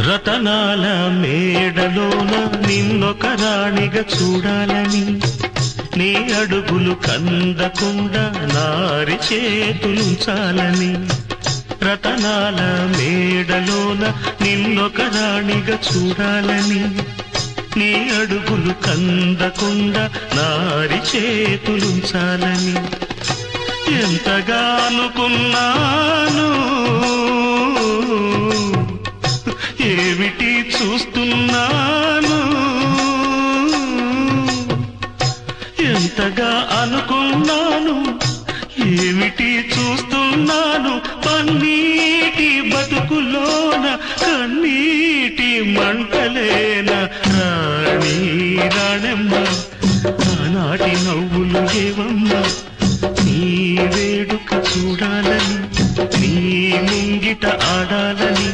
రతనాల మేడలోన నిన్నొక రాణిగా చూడాలని, నీ అడుగులు కందకుండా నారి చేతులుంచాలని. రతనాల మేడలోన నిన్నొక రాణిగా చూడాలని, నీ అడుగులు కందకుండా నారి చేతులుంచాలని. ఎంతగా అనుకున్నాను, ఏమిటి చూస్తున్నాను. ఎంతగా అనుకున్నాను, ఏమిటి చూస్తున్నాను. పన్నీటి బతుకులోన కన్నీటి మంటలేన రాణి రాణమ్మ. ఆనాటి నవ్వులు ఏవమ్మ, నీ వేడుక చూడాలని, నీ ముంగిట ఆడాలని.